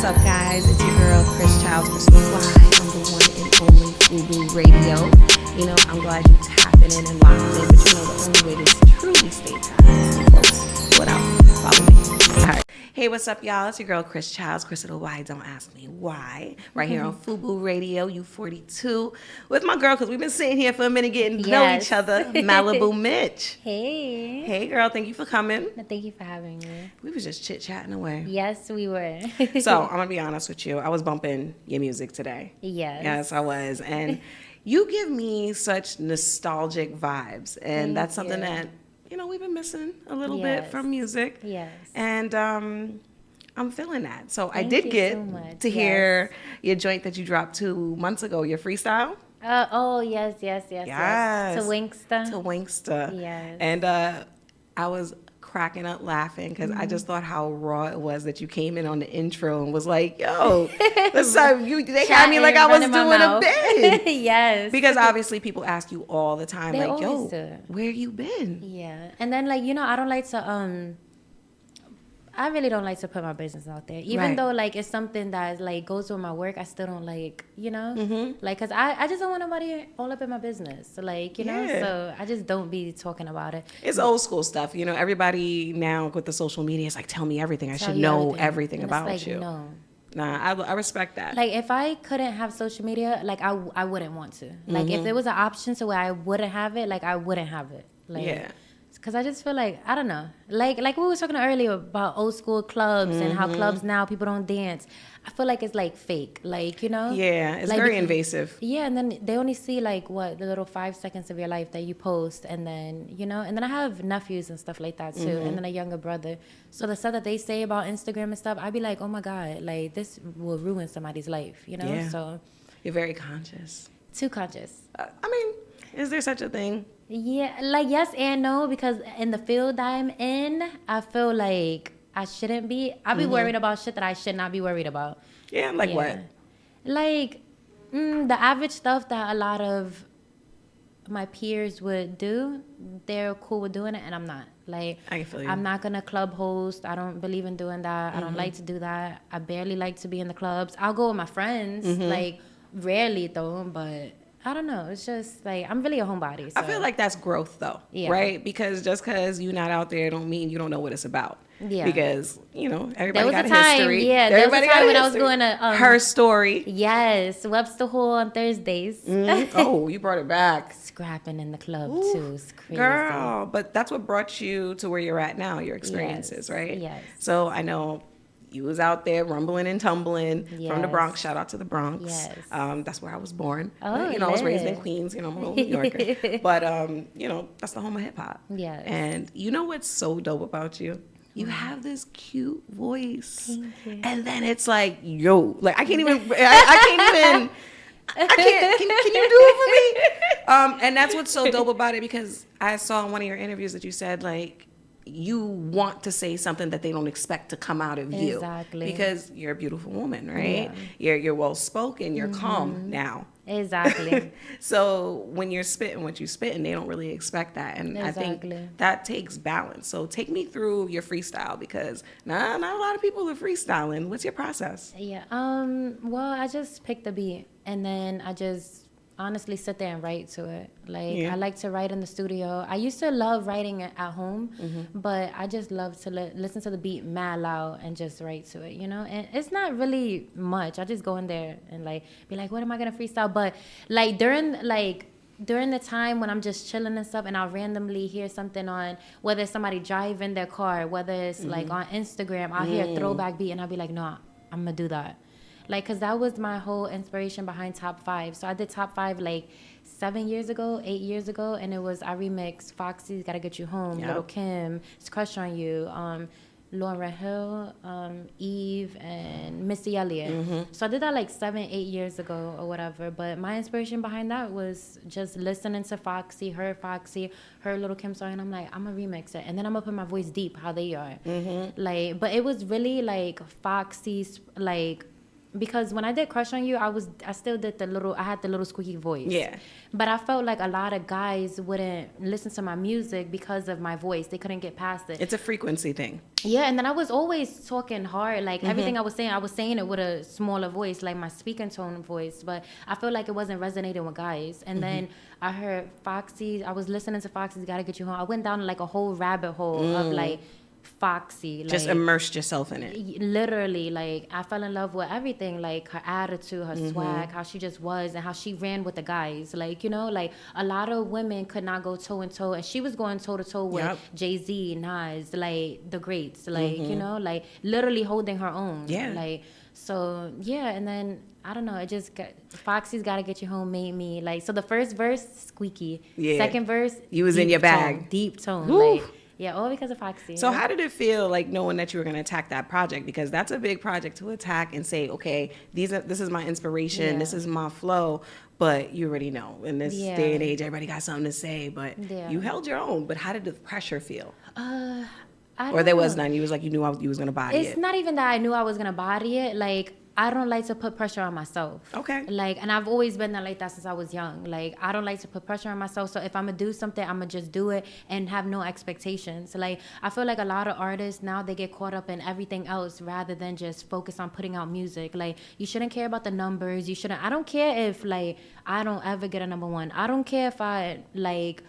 What's up, guys? It's your girl, Chris Childs, live on the one and only FUBU Radio. You know, I'm glad you're tapping in and locked in, but you know the only way to truly stay tapped is to close. What else? Follow me. All right. Hey, what's up, y'all? It's your girl, Chris Childs. Chris why? Don't ask me why. Right here on FUBU Radio, U42, with my girl, because we've been sitting here for a minute getting to know each other, Maliibu Miitch. Hey. Hey, girl. Thank you for coming. Thank you for having me. We was just chit-chatting away. Yes, we were. So, I'm going to be honest with you. I was bumping your music today. Yes. Yes, I was. And you give me such nostalgic vibes. And that's something that, you know, we've been missing a little bit from music. Yes. And I'm feeling that. So I did get to hear your joint that you dropped 2 months ago, your freestyle. Yes. To Winksta. Yes. And I was cracking up laughing because I just thought how raw it was that you came in on the intro and was like, yo, they had me like I was doing a bit. Yes. Because obviously people ask you all the time, They like, yo, do. where you been? Yeah. And then, like, you know, I don't like to, I really don't like to put my business out there. Even though, like, it's something that, like, goes with my work, I still don't, like, you know? Like, because I just don't want nobody all up in my business. So, like, you know? So, I just don't be talking about it. It's old school stuff. You know, everybody now with the social media is like, tell me everything. I should know everything about like, you. No. Nah, I respect that. Like, if I couldn't have social media, like, I wouldn't want to. Like, if there was an option to where I wouldn't have it, like, I wouldn't have it. Like, because I just feel like, I don't know. Like we were talking earlier about old school clubs and how clubs now, people don't dance. I feel like it's, like, fake. Like, you know? Yeah, it's like, very invasive. Yeah, and then they only see, like, the little 5 seconds of your life that you post. And then, you know? And then I have nephews and stuff like that, too. And then a younger brother. So the stuff that they say about Instagram and stuff, I'd be like, oh, my God. Like, this will ruin somebody's life, you know? Yeah. So You're very conscious. Too conscious. I mean, is there such a thing? Yeah, like, yes and no, because in the field I'm in, I feel like I shouldn't be. I'll be worried about shit that I should not be worried about. Yeah, like what? Like, the average stuff that a lot of my peers would do, they're cool with doing it, and I'm not. Like, I feel you. I'm not going to club host. I don't believe in doing that. I don't like to do that. I barely like to be in the clubs. I'll go with my friends, like, rarely, though, but I don't know. It's just, like, I'm really a homebody. So. I feel like that's growth, though, right? Because just because you're not out there don't mean you don't know what it's about. Yeah. Because, you know, everybody got a history. Yeah, there was a time when I was going to... Her story. Yes, Webster Hall on Thursdays. Oh, you brought it back. Scrapping in the club, too. It's crazy. Girl, but that's what brought you to where you're at now, your experiences, right? Yes. So I know... You was out there rumbling and tumbling from the Bronx. Shout out to the Bronx. Yes. That's where I was born. Oh, you know, I was raised in Queens. You know, I'm a little New Yorker. But, you know, that's the home of hip hop. Yes. And you know what's so dope about you? You have this cute voice. Thank you. And then it's like, yo. Like, I can't even, can you do it for me? And that's what's so dope about it, because I saw in one of your interviews that you said, like, you want to say something that they don't expect to come out of you. Exactly. Because you're a beautiful woman, right? Yeah. You're well spoken, you're calm now. Exactly. So when you're spitting what you spitting, they don't really expect that. And I think that takes balance. So take me through your freestyle, because not a lot of people are freestyling. What's your process? Yeah. Well, I just pick the beat, and then I just honestly sit there and write to it. Like, I like to write in the studio. I used to love writing at home, but I just love to listen to the beat mad loud and just write to it, you know? And it's not really much. I just go in there and, like, be like, what am I gonna freestyle? But, like, during the time when I'm just chilling and stuff, and I'll randomly hear something on, whether it's somebody driving their car, whether it's like on Instagram, I'll hear a throwback beat, and I'll be like, no, I'm gonna do that. Like, because that was my whole inspiration behind Top 5. So I did Top 5 like 8 years ago, and it was, I remixed Foxy's Gotta Get You Home, Little Kim, It's Crush on You, Lauryn Hill, Eve, and Missy Elliott. So I did that like 8 years ago or whatever. But my inspiration behind that was just listening to Foxy, her Little Kim song, and I'm like, I'm gonna remix it, and then I'm gonna put my voice deep how they are. Like, but it was really like Foxy's, like, because when I did Crush on You, I still did I had the little squeaky voice. Yeah. But I felt like a lot of guys wouldn't listen to my music because of my voice. They couldn't get past it. It's a frequency thing. Yeah, and then I was always talking hard. Like, everything I was saying it with a smaller voice, like my speaking tone voice. But I feel like it wasn't resonating with guys. And then I heard Foxy. I was listening to Foxy's Gotta Get You Home. I went down like a whole rabbit hole of like Foxy. Just like, immersed yourself in it. Literally, like, I fell in love with everything, like her attitude, her swag, how she just was, and how she ran with the guys. Like, you know, like a lot of women could not go toe and toe, and she was going toe to toe with Jay-Z, Nas, like the greats, like, you know, like literally holding her own. Yeah. Like, so yeah, and then I don't know, it just Foxy's Gotta Get You Home made me like, so the first verse, squeaky. Yeah. Second verse, you was in your bag. Deep tone. Woo. Like, yeah, all because of Foxy. So how did it feel, like, knowing that you were going to attack that project? Because that's a big project to attack and say, okay, this is my inspiration, this is my flow. But you already know, in this day and age, everybody got something to say. But you held your own. But how did the pressure feel? Or there was none? You was like, you knew you was going to body it? It's not even that I knew I was going to body it. Like, I don't like to put pressure on myself. Okay. Like, and I've always been like that since I was young. Like, I don't like to put pressure on myself. So if I'm going to do something, I'm going to just do it and have no expectations. Like, I feel like a lot of artists now, they get caught up in everything else rather than just focus on putting out music. Like, you shouldn't care about the numbers. I don't care if, like, I don't ever get a #1. I don't care if I, like,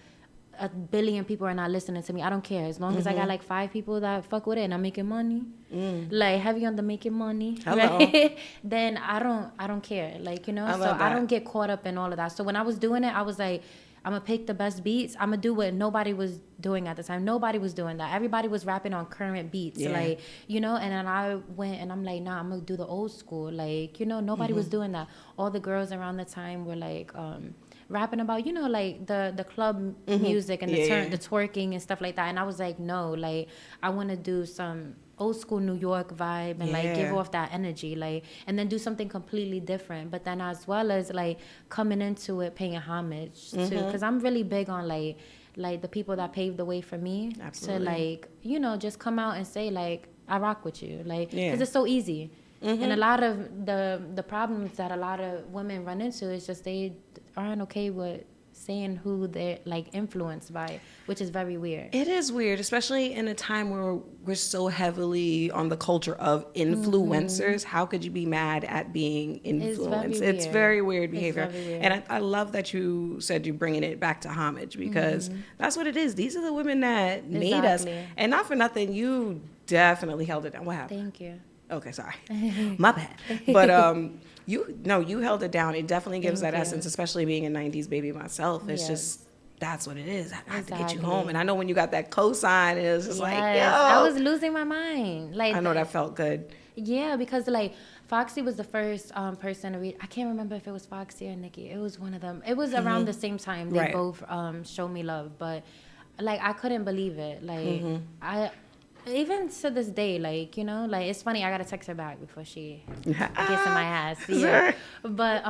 1 billion people are not listening to me. I don't care. As long as I got like 5 people that fuck with it and I'm making money, like heavy on the making money, right? Then I don't care. Like, you know, I don't get caught up in all of that. So when I was doing it, I was like, I'm gonna pick the best beats. I'm gonna do what nobody was doing at the time. Nobody was doing that. Everybody was rapping on current beats, like, you know. And then I went and I'm like, nah, I'm gonna do the old school. Like, you know, nobody was doing that. All the girls around the time were like, rapping about, you know, like the club music and the twerking and stuff like that. And I was like, no, like, I want to do some old school New York vibe and like give off that energy, like, and then do something completely different. But then as well as like coming into it, paying homage to, because I'm really big on like the people that paved the way for me. Absolutely. To like, you know, just come out and say like, I rock with you, like, because it's so easy. And a lot of the problems that a lot of women run into is just they aren't okay with saying who they're like influenced by, which is very weird. It is weird, especially in a time where we're so heavily on the culture of influencers. How could you be mad at being influenced? It's very weird behavior. Very weird. And I love that you said you're bringing it back to homage, because that's what it is. These are the women that made us. And not for nothing, you definitely held it down. What happened? Thank you. Okay, sorry. My bad. But you held it down. It definitely gives that essence, especially being a 90s baby myself. It's just, that's what it is. I have to get you home. And I know when you got that cosign, it was just like, yo. I was losing my mind. Like, I know that felt good. Yeah, because like Foxy was the first person to read. I can't remember if it was Foxy or Nicki. It was one of them. It was around the same time they both showed me love. But like, I couldn't believe it. Like, even to this day, like, you know, like, it's funny, I gotta text her back before she gets in my ass. Yeah. But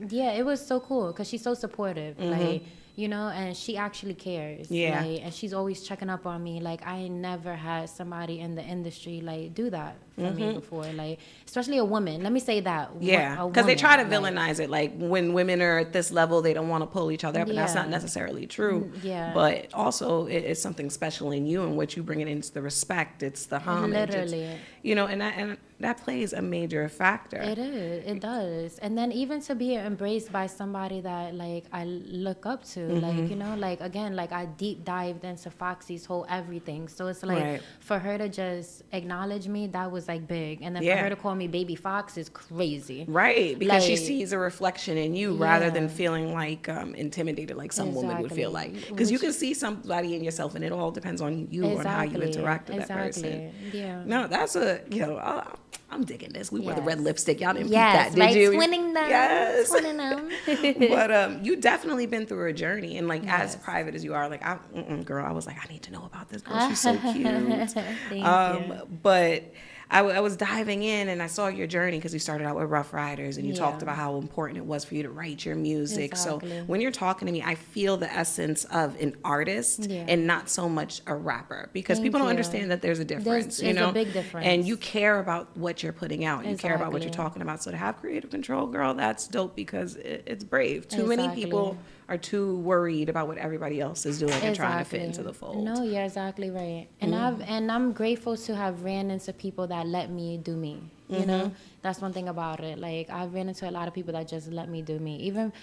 yeah, it was so cool because she's so supportive. Like, you know, and she actually cares. Yeah. Like, and she's always checking up on me. Like, I never had somebody in the industry, like, do that for me before. Like, especially a woman. Let me say that. Yeah. Because they try to villainize it. Like, when women are at this level, they don't want to pull each other up. And that's not necessarily true. Yeah. But also, it's something special in you and what you bring it into the respect. It's the homage. Literally. You know, and that plays a major factor. It is. It does. And then even to be embraced by somebody that, like, I look up to. Like, you know, like, again, like, I deep dived into Foxy's whole everything. So it's like, for her to just acknowledge me, that was like big. And then for her to call me Baby Fox is crazy. Right. Because she sees a reflection in you rather than feeling like intimidated, like some woman would feel like. Because you can see somebody in yourself, and it all depends on you and how you interact with that person. Yeah. No, that's you know, I'm digging this. We wore the red lipstick. Y'all didn't peep that, did you? Twinning them. Yes. Twinning them. But you definitely been through a journey. And, like, as private as you are, like, girl, I was like, I need to know about this girl. She's so cute. Thank you. But I was diving in, and I saw your journey because you started out with Rough Riders, and you talked about how important it was for you to write your music. Exactly. So when you're talking to me, I feel the essence of an artist and not so much a rapper, because people don't understand that there's a difference. There's a big difference. And you care about what what you're putting out. You care about what you're talking about. So to have creative control, girl, that's dope because it's brave. Too many people are too worried about what everybody else is doing and trying to fit into the fold. No, you're exactly right. And I'm grateful to have ran into people that let me do me. You know, that's one thing about it. Like, I ran into a lot of people that just let me do me. Even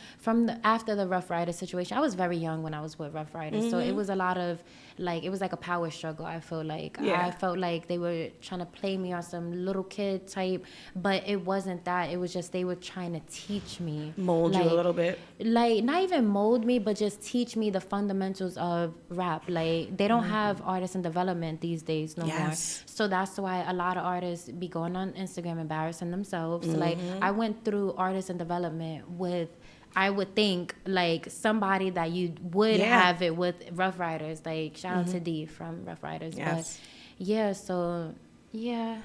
after the Rough Rider situation, I was very young when I was with Rough Riders. So it was a lot of, like, it was like a power struggle, I feel like. I felt like they were trying to play me on some little kid type, but it wasn't that. It was just they were trying to teach me. Mold you a little bit. Like, not even mold me, but just teach me the fundamentals of rap. Like, they don't have artists in development these days no more. So that's why a lot of artists be going on Instagram embarrassing themselves. Like, I went through artists in development with, I would think, like, somebody that you would have it with Rough Riders. Like, shout out to D from Rough Riders. But yeah, so yeah,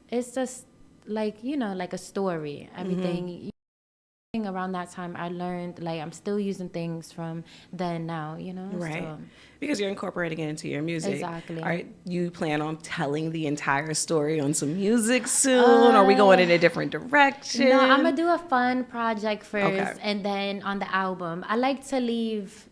it's just like, you know, like a story. Everything around that time I learned, like, I'm still using things from then now, you know. Right. So, because you're incorporating it into your music. Exactly. Are you plan on telling the entire story on some music soon? Are we going in a different direction? No, I'm gonna do a fun project first, and then on the album, I like to leave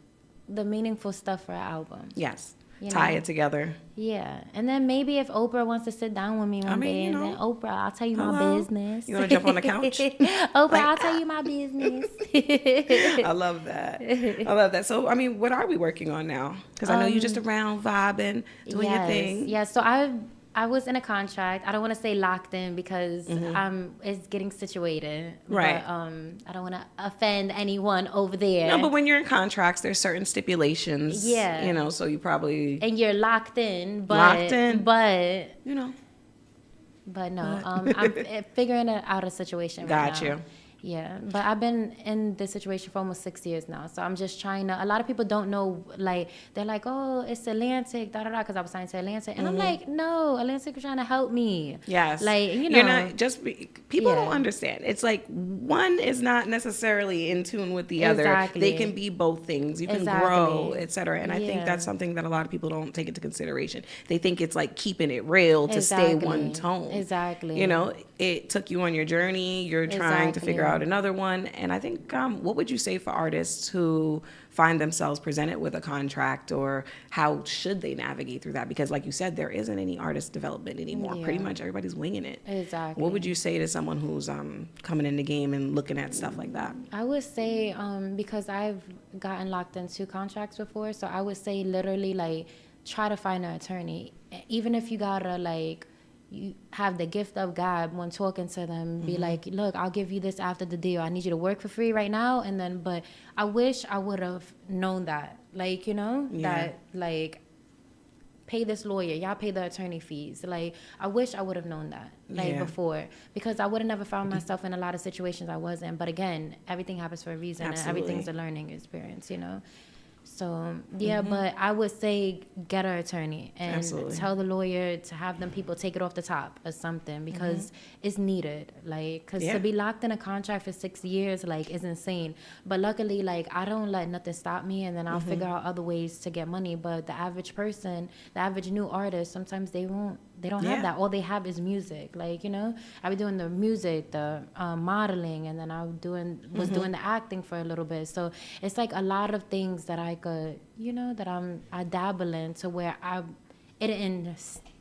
the meaningful stuff for an album. Yes. You Tie know? it together. Yeah. And then maybe if Oprah wants to sit down with me one day, and then Oprah, I'll tell you my business. You want to jump on the couch? Oprah, I'll tell you my business. I love that. I love that. So, I mean, what are we working on now? Because I know you're just around vibing, doing your thing. Yeah, so I was in a contract. I don't want to say locked in because it's getting situated. Right. But I don't want to offend anyone over there. No, but when you're in contracts, there's certain stipulations. Yeah. You know, so you probably... And you're locked in. But, locked in. But... You know. But no, I'm figuring out a situation right now. Got you. Yeah, but I've been in this situation for almost 6 years now. So I'm just trying to, a lot of people don't know, like, they're like, oh, it's Atlantic, da-da-da, because I was signed to Atlantic. And I'm like, no, Atlantic is trying to help me. Yes. Like, you know. You're not, people don't understand. It's like one is not necessarily in tune with the other. Exactly. They can be both things. You can grow, et cetera. And I think that's something that a lot of people don't take into consideration. They think it's like keeping it real to stay one tone. Exactly. You know, it took you on your journey. You're trying to figure out another one. And I think, what would you say for artists who find themselves presented with a contract, or how should they navigate through that? Because like you said, there isn't any artist development anymore. Pretty much everybody's winging it. Exactly. What would you say to someone who's coming in the game and looking at stuff like that? I would say, because I've gotten locked into contracts before, so I would say literally, like, try to find an attorney. Even if you gotta, like, you have the gift of God when talking to them, be like, look, I'll give you this after the deal. I need you to work for free right now. And then, but I wish I would have known that, like, you know, that, like, pay this lawyer, y'all pay the attorney fees. Like, I wish I would have known that, like, before, because I would have never found myself in a lot of situations I was in. But again, everything happens for a reason. Absolutely. And everything's a learning experience, you know. So, yeah, but I would say get an attorney and tell the lawyer to have them people take it off the top or something, because it's needed. Like, because to be locked in a contract for 6 years, like, is insane. But luckily, like, I don't let nothing stop me, and then I'll figure out other ways to get money. But the average person, the average new artist, sometimes they don't have that. All they have is music. Like, you know, I was doing the music, the modeling, and then I was doing the acting for a little bit. So it's like a lot of things that I could, you know, that I dabble in, to where it didn't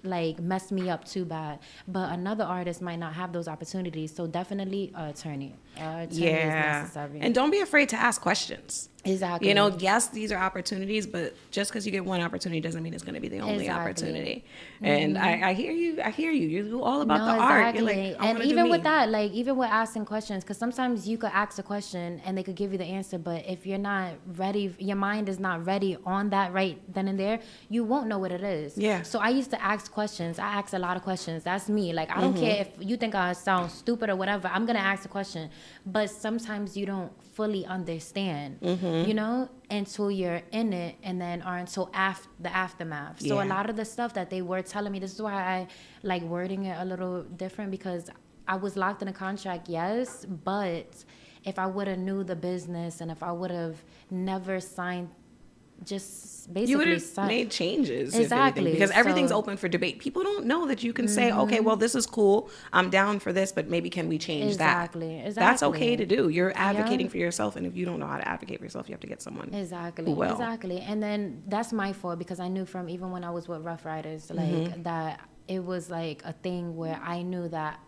like mess me up too bad. But another artist might not have those opportunities. So definitely an attorney. Attorney is necessary. And don't be afraid to ask questions. Exactly. You know, yes, these are opportunities, but just because you get one opportunity doesn't mean it's going to be the only opportunity. And I hear you. You're all about the art. You're like, and even with that, like, even with asking questions, because sometimes you could ask a question and they could give you the answer, but if you're not ready, your mind is not ready on that right then and there, you won't know what it is. Yeah. So I used to ask questions. I ask a lot of questions. That's me. Like, I don't care if you think I sound stupid or whatever. I'm gonna ask a question. But sometimes you don't fully understand, you know, until you're in it, and then or until the aftermath. So a lot of the stuff that they were telling me, this is why I like wording it a little different, because I was locked in a contract, yes, but if I would have knew the business, and if I would have never signed just basically you would have made changes. Exactly. If anything, because everything's open for debate. People don't know that you can say, okay, well, this is cool. I'm down for this, but maybe can we change that? Exactly. That's okay to do. You're advocating for yourself. And if you don't know how to advocate for yourself, you have to get someone who will. Exactly. And then that's my fault, because I knew from even when I was with Rough Riders, like that it was like a thing where I knew that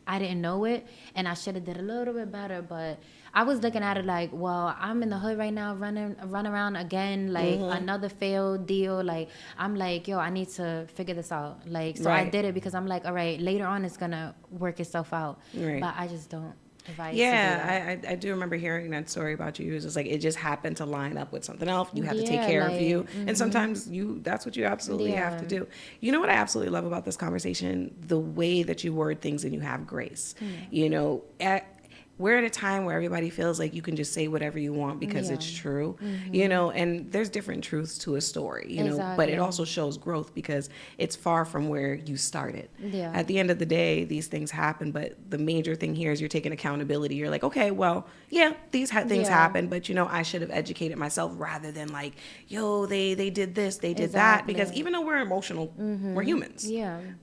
I didn't know it and I should have did a little bit better, but I was looking at it like, well, I'm in the hood right now, run around again, like another failed deal. Like, I'm like, yo, I need to figure this out. Like, so I did it because I'm like, all right, later on it's gonna work itself out. Right. But I just don't. I do remember hearing that story about you. It was just like it just happened to line up with something else. You have to take care of you, and sometimes that's what you absolutely have to do. You know what I absolutely love about this conversation? The way that you word things and you have grace. You know, we're at a time where everybody feels like you can just say whatever you want because it's true, you know, and there's different truths to a story, you know, but it also shows growth because it's far from where you started. At the end of the day, these things happen, but the major thing here is you're taking accountability. You're like, okay, well, these things happen, but, you know, I should have educated myself rather than like, yo, they did this, they did that, because even though we're emotional, we're humans.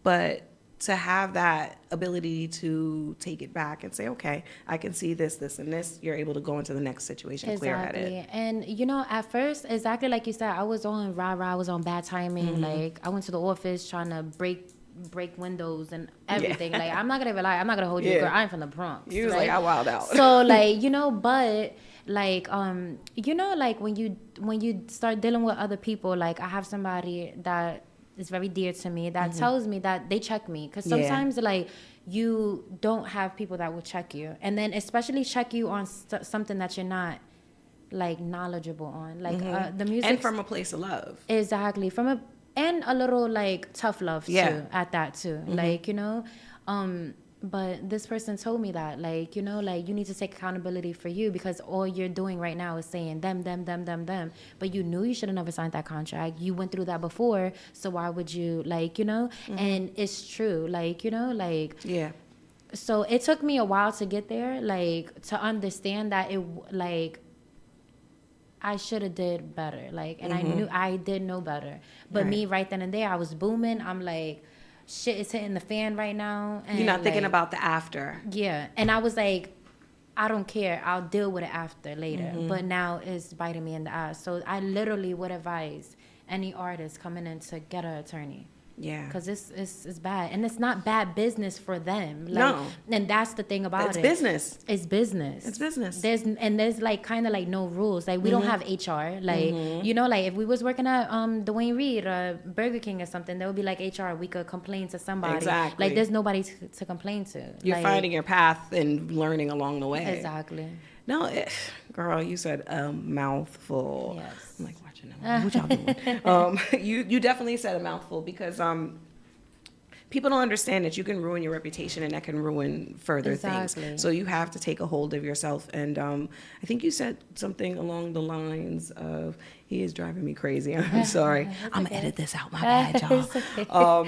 But to have that ability to take it back and say, okay, I can see this, this, and this, you're able to go into the next situation clear-headed. And, you know, at first, exactly like you said, I was on rah-rah, I was on bad timing. Like, I went to the office trying to break windows and everything. Like, I'm not going to lie, I'm not going to hold you, girl. I'm from the Bronx. You was like, I wild out. So, like, you know, but... like, you know, like when you start dealing with other people, like I have somebody that is very dear to me that tells me that they check me, because sometimes like you don't have people that will check you, and then especially check you on something that you're not like knowledgeable on, like the music, and from a place of love. Exactly, and a little like tough love too at that too, like, you know. But this person told me that, like, you know, like, you need to take accountability for you, because all you're doing right now is saying them. But you knew you should have never signed that contract. You went through that before, so why would you, like, you know? And it's true, like, you know, like... So it took me a while to get there, like, to understand that it, like... I should have did better, like, and I knew I did know better. But me right then and there, I was booming. I'm like... shit is hitting the fan right now. And you're not thinking about the after. Yeah. And I was like, I don't care. I'll deal with it after later. But now it's biting me in the ass. So I literally would advise any artist coming in to get an attorney. Yeah. Because it's bad. And it's not bad business for them. Like, no. And that's the thing about it. It's business. It's business. It's business. There's like kind of like no rules. Like we don't have HR. Like, you know, like if we was working at Dwayne Reed or Burger King or something, there would be like HR. We could complain to somebody. Exactly. Like there's nobody to complain to. You're like, finding your path and learning along the way. Exactly. No, girl, you said a mouthful. Yes. I'm like, watching them. What y'all doing? You definitely said a mouthful, because people don't understand that you can ruin your reputation and that can ruin further things. So you have to take a hold of yourself. And I think you said something along the lines of, he is driving me crazy. I'm sorry. I'm going to edit this out. My bad, y'all.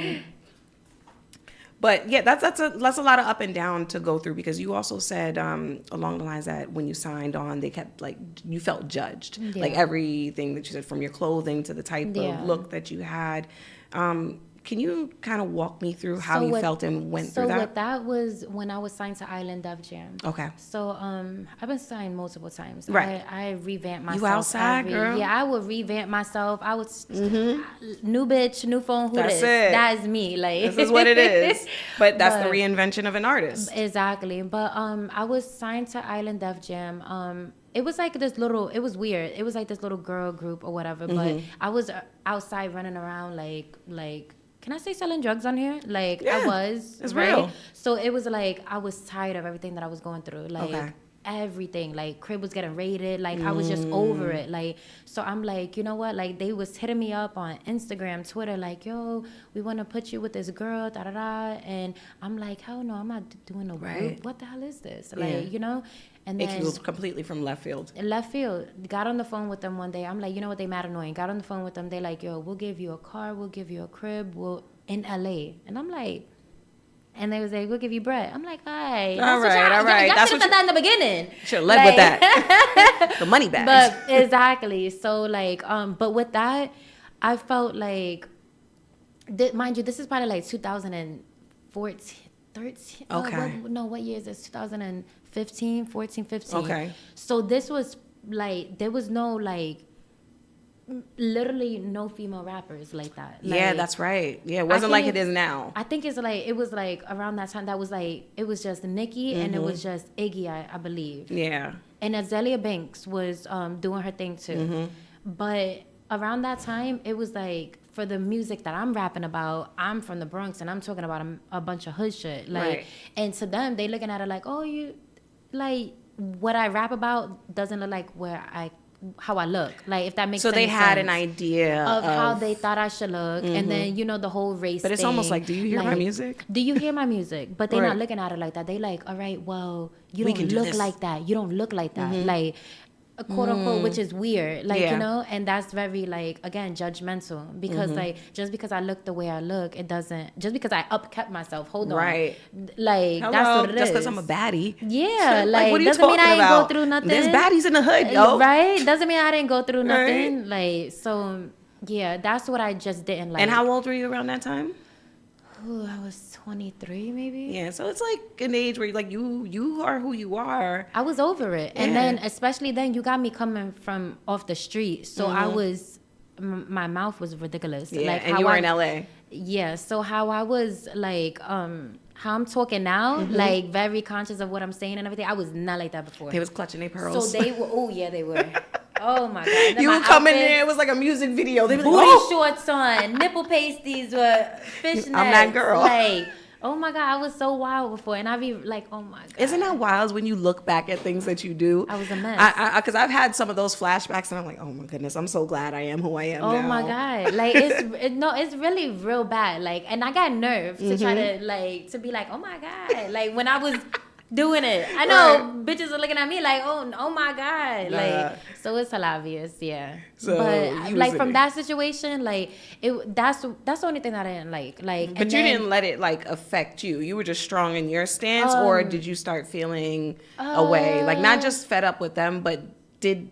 But yeah, that's a lot of up and down to go through, because you also said along the lines that when you signed on, they kept like, you felt judged, like everything that you said, from your clothing to the type of look that you had. Can you kind of walk me through how you felt and went through that? So what that was when I was signed to Island Def Jam. Okay. So I've been signed multiple times. Right. I revamped myself. You outside, girl? Yeah, I would revamp myself. I would new bitch, new phone. Who that's this? It. That is me. Like this is what it is. But that's the reinvention of an artist. Exactly. But I was signed to Island Def Jam. It was like this little, it was weird. It was like this little girl group or whatever. But I was outside running around like. Can I say selling drugs on here? Like, I was. It's real. So it was like, I was tired of everything that I was going through. Like, everything. Like, crib was getting raided. Like, I was just over it. Like, so I'm like, you know what? Like, they was hitting me up on Instagram, Twitter, like, yo, we want to put you with this girl, da-da-da. And I'm like, hell no, I'm not doing no group. What the hell is this? Like, you know? And then it was completely from left field. Left field. Got on the phone with them one day. I'm like, you know what? They mad annoying. Got on the phone with them. They like, yo, we'll give you a car. We'll give you a crib. We'll in LA. And I'm like, And they was like, we'll give you bread. I'm like, all right. All right. Y'all That's should have said that in the beginning. Should have led with that. The money bags. But exactly. So like, but with that, I felt like, mind you, this is probably like 2014, 13. Okay. What year is this? 2015, 14, 15. Okay. So this was like, there was no like, literally no female rappers like that. Like, yeah, that's right. Yeah, it wasn't like it is now. I think it was like around that time, that was like, it was just Nicki and it was just Iggy, I believe. Yeah. And Azalea Banks was doing her thing too. But around that time, it was like, for the music that I'm rapping about, I'm from the Bronx and I'm talking about a bunch of hood shit. Like, right. And to them, they looking at it like, oh, you, like, what I rap about doesn't look like how I look, like, if that makes sense. So they had an idea of how they thought I should look, and then the whole race. But it's thing. Almost like, do you hear my music? Do you hear my music? But they're not looking at it like that. They like, all right, well, you don't look like that. You don't look like that. Like, quote unquote, which is weird, like, and that's very, like, again, judgmental, because like, just because I look the way I look, it doesn't, just because I upkept myself, hold on, right, like, hello, that's what it is. Just because I'm a baddie, like what are you doesn't mean I about? Ain't go through nothing. There's baddies in the hood, yo, right? Doesn't mean I didn't go through nothing, like, so yeah, that's what I just didn't like. And how old were you around that time? Ooh, I was 23 maybe. Yeah, so it's like an age where you're like, you are who you are. I was over it. And then, especially then, you got me coming from off the street. So I was, my mouth was ridiculous. Yeah, like, and you were in LA. Yeah, so how I was like, how I'm talking now, like, very conscious of what I'm saying and everything. I was not like that before. They was clutching their pearls. So they were, oh yeah, they were. Oh my God. You would come in there, it was like a music video. They were like, booty shorts on, nipple pasties with fishnets. I'm that girl. Like, oh my God, I was so wild before. And I'd be like, oh my God. Isn't that wild when you look back at things that you do? I was a mess. Because I've had some of those flashbacks and I'm like, oh my goodness, I'm so glad I am who I am now. Oh my God. Like, it's really real bad. Like, and I got nerve to try to, like, to be like, oh my God. Like, when I was doing it, I know bitches are looking at me like, oh my God. Like, so it's hilarious, yeah. So but like, from that situation, like, that's the only thing that I didn't like. Like, but you didn't let it like affect you. You were just strong in your stance, or did you start feeling away? Like, not just fed up with them, but did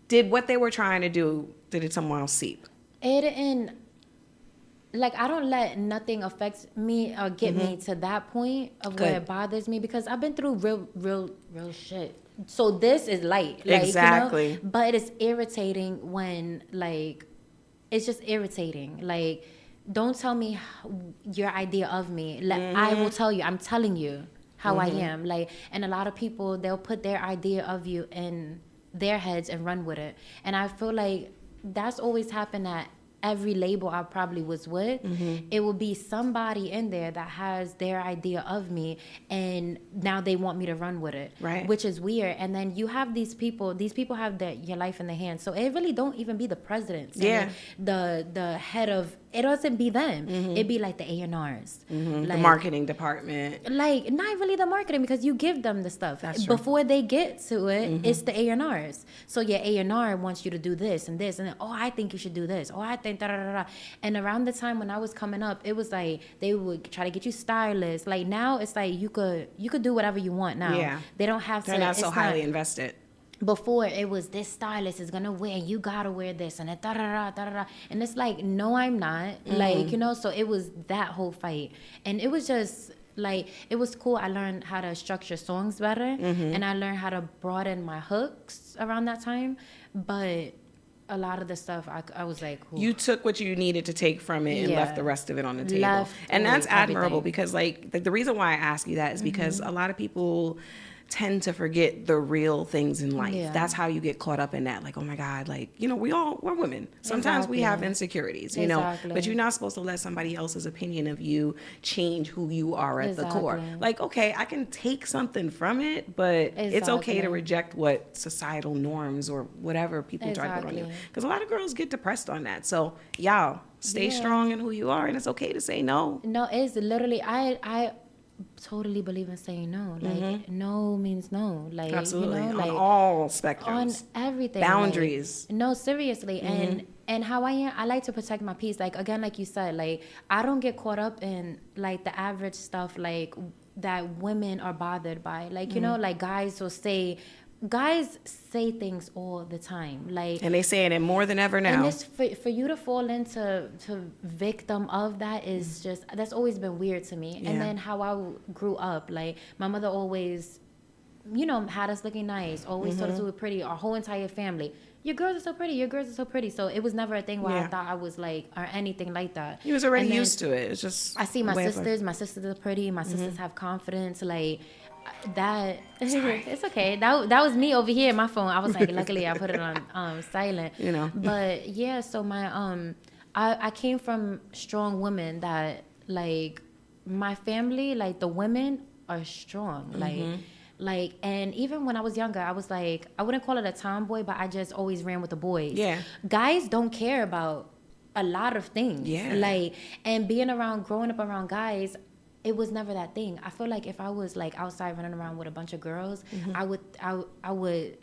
what they were trying to do, did it somehow seep? It didn't. Like, I don't let nothing affect me or get me to that point of where it bothers me, because I've been through real shit. So this is light. Like, exactly. But it's irritating when, like, it's just irritating. Like, don't tell me your idea of me. Like, I will tell you. I'm telling you how I am. Like, and a lot of people, they'll put their idea of you in their heads and run with it. And I feel like that's always happened at every label I probably was with. It will be somebody in there that has their idea of me, and now they want me to run with it, right? Which is weird. And then you have these people have your life in their hands, so it really don't even be the presidents, the head of it, doesn't be them. It'd be like the A&Rs, like, the marketing department, like, not really the marketing, because you give them the stuff. That's true. Before they get to it. It's the A&Rs. So your A&R wants you to do this and this, and then, oh, I think you should do this, oh, I think da da da da. And around the time when I was coming up, it was like they would try to get you stylists. Like, now it's like you could do whatever you want now. Yeah, they don't have to. They're not so highly invested. Before, it was, this stylist is gonna wear, you gotta wear this, and da da da da da. And it's like, no, I'm not. Like, so it was that whole fight, and it was just like, it was cool. I learned how to structure songs better, and I learned how to broaden my hooks around that time. But a lot of the stuff, I was like, ooh. You took what you needed to take from it and left the rest of it on the table. And that's admirable, everything. Because like the reason why I ask you that is because a lot of people tend to forget the real things in life. Yeah. That's how you get caught up in that. Like, oh my God, like, we're women. Sometimes we have insecurities, you know, but you're not supposed to let somebody else's opinion of you change who you are at the core. Like, okay, I can take something from it, but it's okay to reject what societal norms or whatever people try to put on you. Because a lot of girls get depressed on that. So y'all stay strong in who you are, and it's okay to say no. No, it's literally, I totally believe in saying no. Like, no means no. Like, absolutely, like, on all spectrums, on everything, boundaries. Like, no, seriously. And how I am, I like to protect my peace. Like, again, like you said, like, I don't get caught up in, like, the average stuff, like, that women are bothered by. Like, you know, like, guys say things all the time. Like, and they saying it more than ever now. And this, for you to fall into victim of that is just, that's always been weird to me. And then how I grew up, like, my mother always, you know, had us looking nice, always told us we were pretty, our whole entire family. Your girls are so pretty, your girls are so pretty. So it was never a thing where I thought I was like, or anything like that. He was already used to it. It's just, I see my sisters are pretty, my sisters have confidence, like, that. It's okay. That was me over here, my phone. I was like, luckily I put it on silent. You know. But yeah, so my I came from strong women that, like, my family, like, the women are strong. Like, and even when I was younger, I was like, I wouldn't call it a tomboy, but I just always ran with the boys. Yeah. Guys don't care about a lot of things. Yeah. Like, and growing up around guys, it was never that thing. I feel like if I was, like, outside running around with a bunch of girls, I would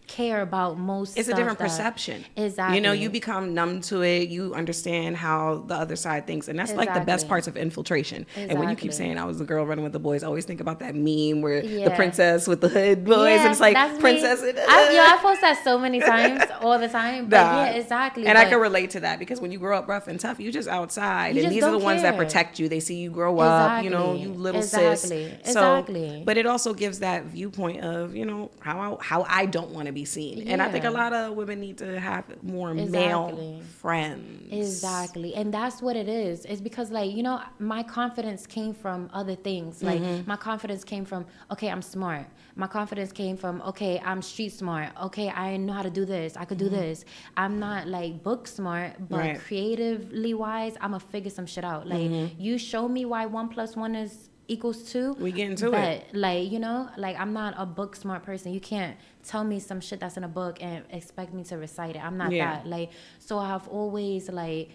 care about most it's stuff. A different perception. Exactly. You know, you become numb to it. You understand how the other side thinks. And that's like the best parts of infiltration. And when you keep saying I was the girl running with the boys, I always think about that meme where the princess with the hood boys. And it's like princess. I post that so many times, all the time. But yeah, exactly. And I can relate to that because when you grow up rough and tough, you just outside. And these are the ones that protect you. They see you grow up, you know, you little sis. Exactly. But it also gives that viewpoint of, you know, how I don't want to be seen. And I think a lot of women need to have more male friends. Exactly. And that's what it is. It's because, like, you know, my confidence came from other things. Like, my confidence came from, okay, I'm smart. My confidence came from, okay, I'm street smart. Okay, I know how to do this. I could do this. I'm not, like, book smart, but creatively wise, I'm going to figure some shit out. Like, you show me why 1 + 1 equals 2. We get into it. Like, you know, like, I'm not a book smart person. You can't tell me some shit that's in a book and expect me to recite it. I'm not that. Like, so I've always, like,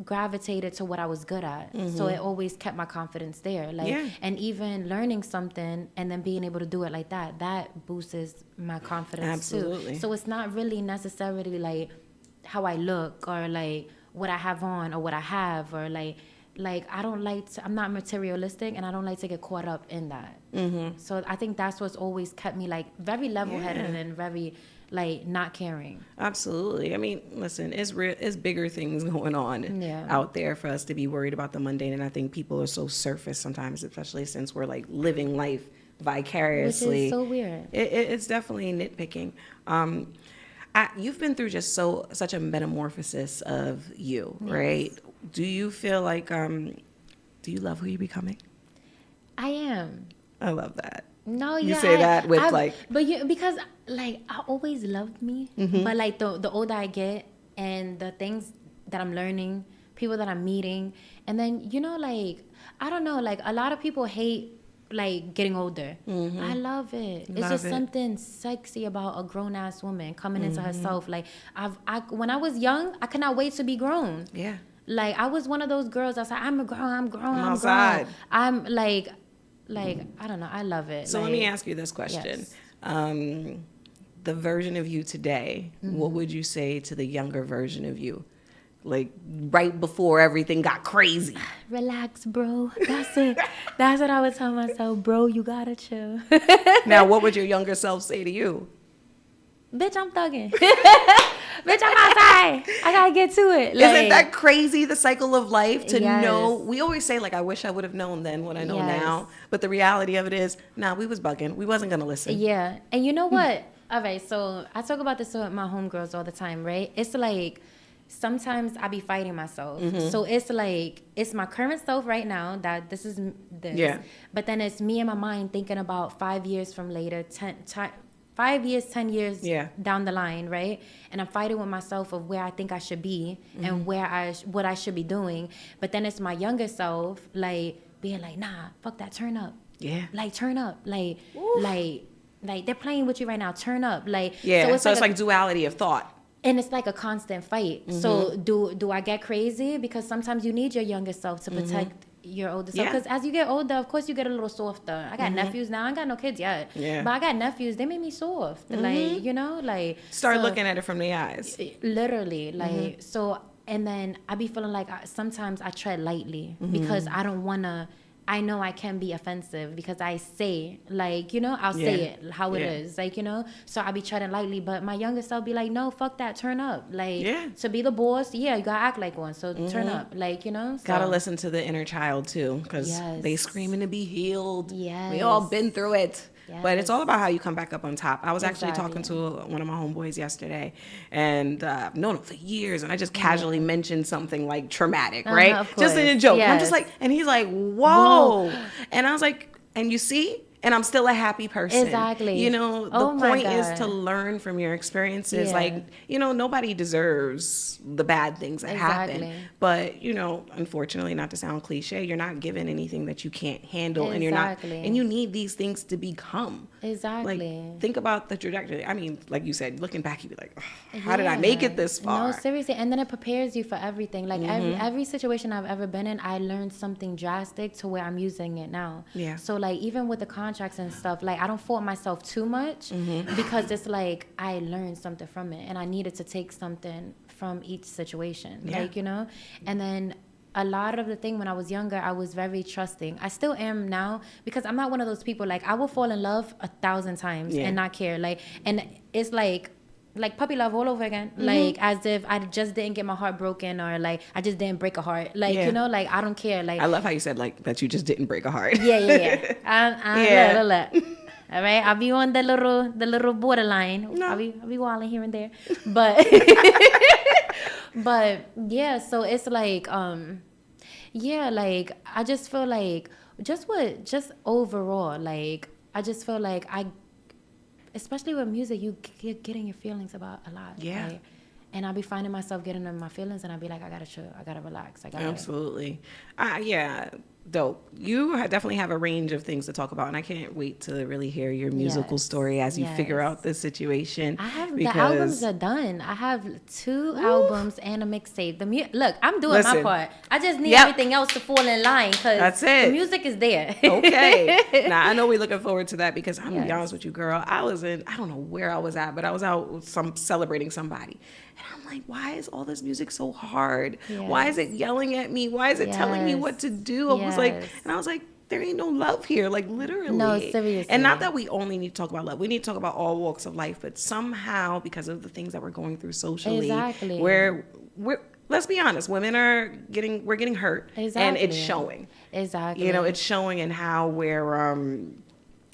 gravitated to what I was good at. So it always kept my confidence there. Like, and even learning something and then being able to do it like that boosts my confidence too. So it's not really necessarily, like, how I look or, like, what I have on or what I have or, like I don't like to, I'm not materialistic and I don't like to get caught up in that. So I think that's what's always kept me, like, very level-headed and very, like, not caring. Absolutely. I mean, listen, it's bigger things going on out there for us to be worried about the mundane. And I think people are so surface sometimes, especially since we're, like, living life vicariously. Which is so weird. It's definitely nitpicking. You've been through just such a metamorphosis of you, right? Do you feel like, do you love who you're becoming? I am. I love that. No, you say that with because, like, I always loved me, but, like, the older I get and the things that I'm learning, people that I'm meeting, and then, you know, like, I don't know, like, a lot of people hate, like, getting older. I love it. It's just something sexy about a grown ass woman coming into herself. Like, when I was young, I could not wait to be grown. Yeah. Like, I was one of those girls that's like, I'm grown. I'm like, I don't know. I love it. So let me ask you this question. Yes. The version of you today, what would you say to the younger version of you? Like, right before everything got crazy. Relax, bro. That's it. That's what I would tell myself. Bro, you gotta chill. Now, what would your younger self say to you? Bitch, I'm thugging. Bitch, I'm outside. I gotta get to it. Like, isn't that crazy, the cycle of life, to know? We always say, like, I wish I would have known then what I know now. But the reality of it is, we was bugging. We wasn't gonna listen. Yeah. And you know what? All right, so I talk about this with my homegirls all the time, right? It's like, sometimes I be fighting myself. So it's like, it's my current self right now that this is this. Yeah. But then it's me in my mind thinking about 5 years from later, 5 years, 10 years down the line, right? And I'm fighting with myself of where I think I should be and what I should be doing. But then it's my younger self, like, being like, nah, fuck that, turn up. Yeah. Like, turn up. Like, they're playing with you right now, turn up. Like, yeah, so it's like duality of thought. And it's like a constant fight. So do I get crazy? Because sometimes you need your younger self to protect your older self. Because as you get older, of course, you get a little softer. I got nephews now. I ain't got no kids yet. Yeah. But I got nephews. They made me soft. Like, you know, like. Start looking at it from the eyes. Literally. Like, so, and then I be feeling like sometimes I tread lightly because I don't want to. I know I can be offensive because I say, like, you know, I'll say it how it is, like, you know, so I be treading lightly, but my younger self be like, no, fuck that, turn up, like, to be the boss, you gotta act like one, so turn up, like, you know, so. Gotta listen to the inner child too, because they screaming to be healed. Yes. We all been through it. Yes. But it's all about how you come back up on top. I was actually talking to one of my homeboys yesterday, and I've known him for years, and I just casually mentioned something like traumatic, right? Just in a joke. And I'm just like, and he's like, whoa. And I was like, and you see? And I'm still a happy person. Exactly. You know, the point is to learn from your experiences. Like, you know, nobody deserves the bad things that happen. But, you know, unfortunately, not to sound cliche, you're not given anything that you can't handle. And you're not, and you need these things to become. Like, think about the trajectory. I mean, like you said, looking back, you'd be like, oh, how did I make it this far? No, seriously. And then it prepares you for everything. Like, every situation I've ever been in, I learned something drastic to where I'm using it now. Yeah. So, like, even with the contracts and stuff, like, I don't fault myself too much because it's like I learned something from it and I needed to take something from each situation, like, you know. And then a lot of the thing when I was younger, I was very trusting. I still am now because I'm not one of those people, like, I will fall in love 1,000 times and not care, like, and it's like puppy love all over again, like, as if I just didn't get my heart broken or like I just didn't break a heart, like, you know, like, I don't care, like. I love how you said like that you just didn't break a heart. Look. All right, I'll be on the little borderline. No. I'll be wilding here and there, but but yeah. So it's like like I just feel like just overall, like I just feel like especially with music, you get in your feelings about a lot. Yeah. Right? And I'll be finding myself getting in my feelings, and I'll be like, I gotta chill, I gotta relax, Absolutely. Yeah. Dope. You definitely have a range of things to talk about, and I can't wait to really hear your musical story as you figure out this situation. I have the albums are done. I have 2 albums and a mixtape. Look, I'm doing my part. I just need everything else to fall in line because that's it. The music is there. Okay. Now I know we're looking forward to that because I'm gonna be honest with you, girl. I don't know where I was at, but I was out celebrating somebody. And I'm like, why is all this music so hard? Yes. Why is it yelling at me? Why is it telling me what to do? I was like, there ain't no love here, like literally. No, seriously. And not that we only need to talk about love. We need to talk about all walks of life, but somehow because of the things that we're going through socially, we're let's be honest, we're getting hurt, and it's showing. Exactly. You know, it's showing in how we're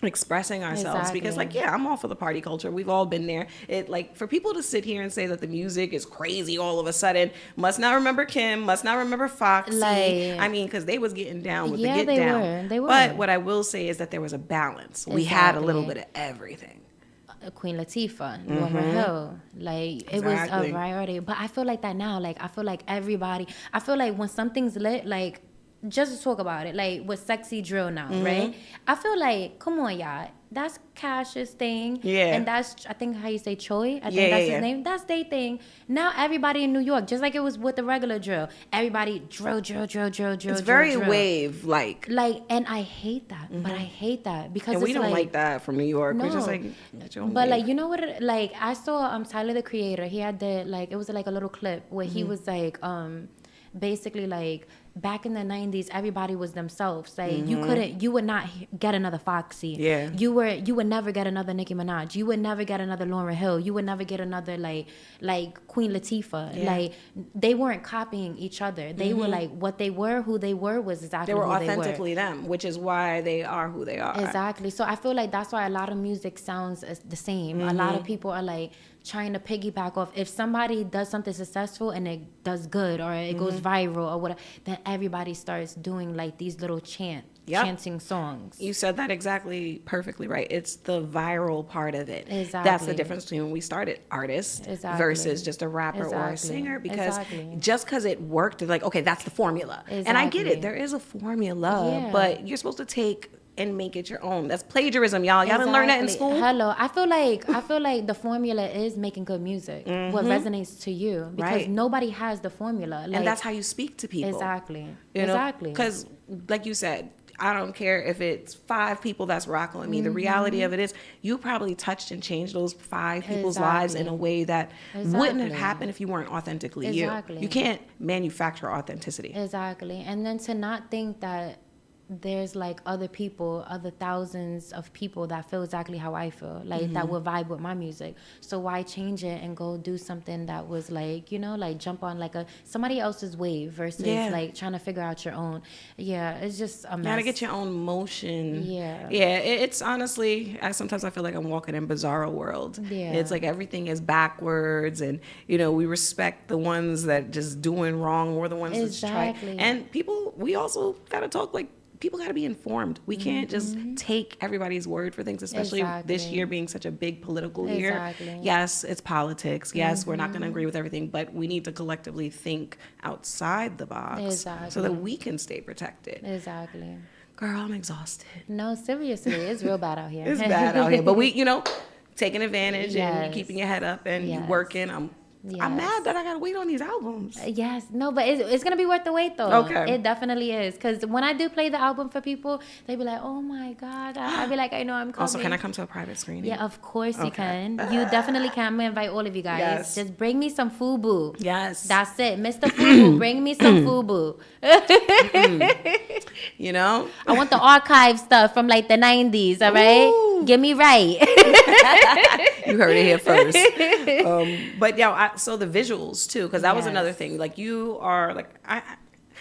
expressing ourselves because like I'm all for the party culture. We've all been there. It like for people to sit here and say that the music is crazy all of a sudden, must not remember Kim, must not remember Foxy. Like, I mean, because they was getting down with the get down. They were. But what I will say is that there was a balance. We had a little bit of everything. Queen Latifah, Lauryn Hill, like it was a variety. But I feel like that now. Like I feel like everybody. I feel like when something's lit, like. Just to talk about it, like with Sexy Drill now, right? I feel like, come on, y'all. That's Cash's thing. Yeah. And that's, I think how you say Choi. I think that's his name. That's their thing. Now everybody in New York, just like it was with the regular drill, everybody drill. It's very wave like. Like, and I hate that. But I hate that because and we don't like that from New York. No. We're just like, but like, you know what? Like, I saw Tyler the Creator. He had it was like a little clip where he was like, basically like, back in the 90s, everybody was themselves. Like you would not get another Foxy. Yeah. You would never get another Nicki Minaj. You would never get another Lauryn Hill. You would never get another like Queen Latifah. Yeah. Like they weren't copying each other. They were like what they were, who they were was exactly who they were. They were authentically them, which is why they are who they are. Exactly. So I feel like that's why a lot of music sounds the same. A lot of people are like trying to piggyback off. If somebody does something successful and it does good or it goes viral or whatever, then everybody starts doing like these little chanting songs. You said that exactly perfectly right. It's the viral part of it. Exactly. That's the difference between when we started artist versus just a rapper or a singer, because just because it worked, it's like, okay, that's the formula. And I get it. There is a formula, but you're supposed to take and make it your own. That's plagiarism, y'all. Y'all didn't learn that in school. Hello, I feel like the formula is making good music. What resonates to you, because nobody has the formula, and that's how you speak to people. Exactly. Because like you said, I don't care if it's 5 people that's rocking with me. The reality of it is you probably touched and changed those 5 people's lives in a way that wouldn't have happened if you weren't authentically you. You can't manufacture authenticity. Exactly. And then to not think that there's like other people, other thousands of people that feel exactly how I feel, like that would vibe with my music. So why change it and go do something that was like, you know, like jump on like somebody else's wave versus like trying to figure out your own. Yeah, it's just a mess. You gotta get your own motion. Yeah. Yeah, it's honestly, sometimes I feel like I'm walking in bizarro world. Yeah. It's like everything is backwards, and you know, we respect the ones that just doing wrong. We're the ones that try. And people, we also gotta talk like, people got to be informed. We can't just take everybody's word for things, especially this year being such a big political year. Yes, it's politics. Yes, we're not going to agree with everything, but we need to collectively think outside the box so that we can stay protected. Exactly. Girl, I'm exhausted. No, seriously, it's real bad out here. It's bad out here. But we, you know, taking advantage and keeping your head up and you working. I'm mad that I gotta wait on these albums. Yes, no, but it's gonna be worth the wait though. Okay, it definitely is. Because when I do play the album for people, they be like, "Oh my God!" I be like, "I know I'm coming." Also, can I come to a private screening? Yeah, of course you can. You definitely can. I'm gonna invite all of you guys. Yes. Just bring me some FUBU. Yes, that's it, Mr. FUBU. Bring me some FUBU. You know, I want the archive stuff from like the 90s. All right, ooh. Get me right. You heard it here first. But yeah, so the visuals too, because that was another thing. Like you are like,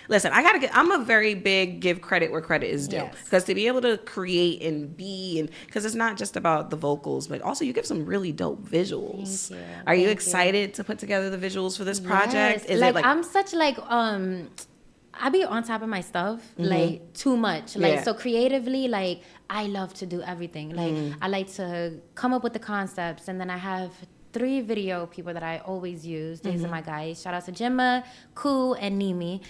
listen, I'm a very big give credit where credit is due. Because to be able to create and because it's not just about the vocals, but also you give some really dope visuals. Thank you. Are you excited to put together the visuals for this project? Is like, I'm such like, I be on top of my stuff, like too much. Like, so creatively, like I love to do everything. Like I like to come up with the concepts, and then I have 3 video people that I always use. These are my guys. Shout out to Gemma, Koo, and Nimi.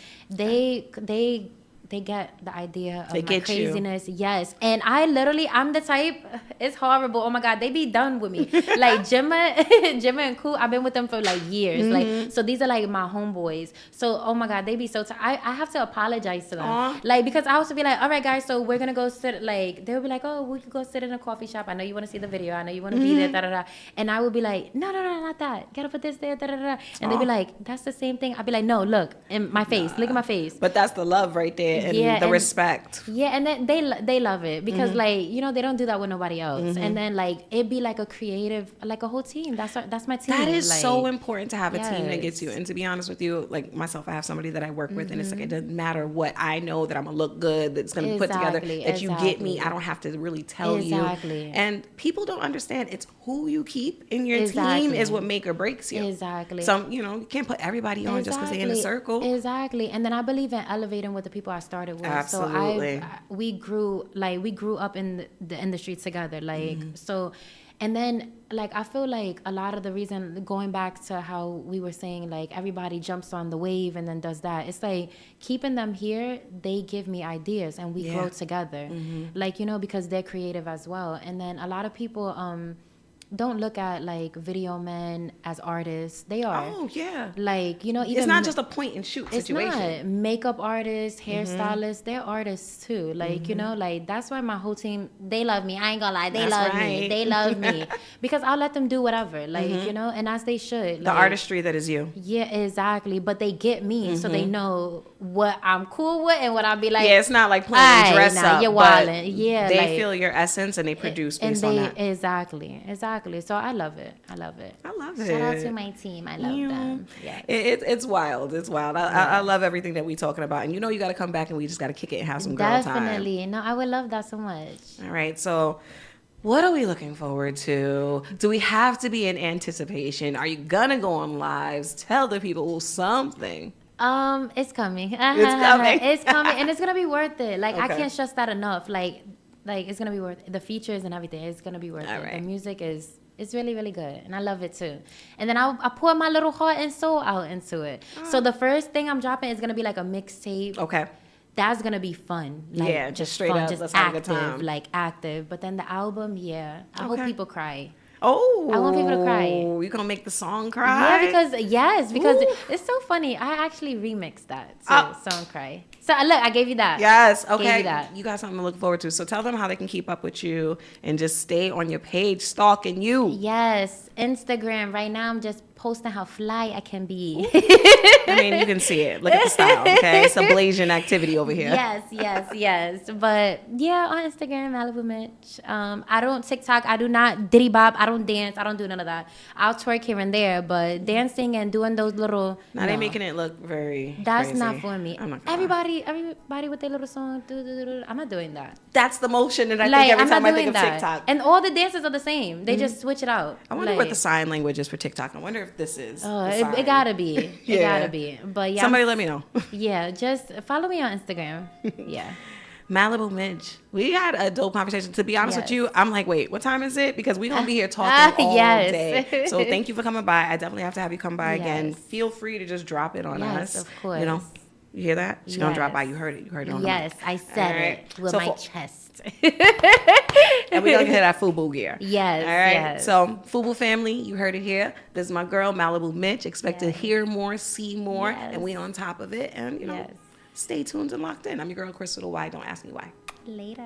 They get the idea of my craziness. Yes. And I'm the type, it's horrible. Oh my God, they be done with me. Like Gemma and Koo, I've been with them for like years. Like, so these are like my homeboys. So, oh my God, they be so I have to apologize to them. Aww. Like, because I also be like, all right, guys, so we're gonna go sit, like, they'll be like, oh, we could go sit in a coffee shop. I know you wanna see the video. I know you wanna be there, da da da. And I would be like, no, not that. Gotta put this there, da da da. And they'd be like, that's the same thing. I'd be like, no, look, in my face. Look at my face. But that's the love right there. And the respect. Yeah, and then they love it because like, you know, they don't do that with nobody else. And then like it'd be like a creative, like a whole team. That's my team. That is like, so important to have a team that gets you. And to be honest with you, like myself, I have somebody that I work with, and it's like it doesn't matter what I know that I'm gonna look good, that's gonna put together, that you get me. I don't have to really tell you. And people don't understand, it's who you keep in your team is what make or breaks you. Some, you know, you can't put everybody on just because they're in a circle. And then I believe in elevating with the people I started with. Absolutely. So we grew up in the industry together, like so. And then like I feel like a lot of the reason, going back to how we were saying, like everybody jumps on the wave and then does that, it's like keeping them here, they give me ideas and we grow together, like, you know, because they're creative as well. And then a lot of people don't look at like video men as artists. They are. Oh yeah. Like, you know, even it's not just a point and shoot situation. It's not. Makeup artists, hairstylists, they're artists too. Like, you know, like that's why my whole team, they love me. I ain't gonna lie. They love me. They love me. Because I'll let them do whatever. Like, you know, and as they should. The like, artistry that is you. Yeah, exactly. But they get me, so they know what I'm cool with and what I'll be like. Yeah, it's not like playing dress up. You're wildin'. Yeah. They like, feel your essence and they produce based on that. Exactly. So I love it. I love it. Shout out to my team. I love them. Yeah. It's wild. It's wild. I love everything that we're talking about. And you know you got to come back and we just got to kick it and have some girl time. Definitely. No, I would love that so much. All right. So what are we looking forward to? Do we have to be in anticipation? Are you going to go on lives? Tell the people something. It's coming. It's coming. And it's going to be worth it. Like, I can't stress that enough. Like it's going to be worth it. The features and everything, it's going to be worth it. Right. The music it's really, really good. And I love it too. And then I pour my little heart and soul out into it. So the first thing I'm dropping is going to be like a mixtape. Okay. that's gonna be fun. Like, yeah, just straight up, just let's have a active, good time. like active. But then the album, I hope people cry. Oh, I want people to cry. You gonna make the song cry? Yeah, because Ooh. it's so funny. I actually remixed that song "Cry." So look, I gave you that. Yes. Okay. Gave you that. You got something to look forward to. So tell them how they can keep up with you and just stay on your page, stalking you. Yes, Instagram. Right now, I'm just posting how fly I can be. I mean, you can see it. Look at the style. Okay, it's a blazing activity over here. Yes. But yeah, on Instagram, Maliibu Miitch. I don't TikTok. I do not diddy bop. I don't dance. I don't do none of that. I'll twerk here and there, but dancing and doing those little. Now they're making it look very. That's crazy. not for me. I'm not gonna lie. Everybody with their little song. I'm not doing that. That's the motion that I think every time I think of TikTok. And all the dances are the same. They just switch it out. I wonder what the sign language is for TikTok. I wonder if this is. Oh, it gotta be. It gotta be. But yeah. Somebody let me know. Yeah, just follow me on Instagram. Yeah. Maliibu Miitch. We had a dope conversation. To be honest with you, I'm like, wait, what time is it? Because we're going to be here talking all day. So thank you for coming by. I definitely have to have you come by again. Feel free to just drop it on us. Yes, of course. You know, you hear that? She's going to drop by. You heard it. You heard it on the mic. I said it with my chest. And we're going to hit that FUBU gear. Yes. All right. Yes. So, FUBU family, you heard it here. This is my girl, Maliibu Miitch. Expect to hear more, see more, and we on top of it. And, you know, stay tuned and locked in. I'm your girl, Crystal. Why? Don't ask me why. Later.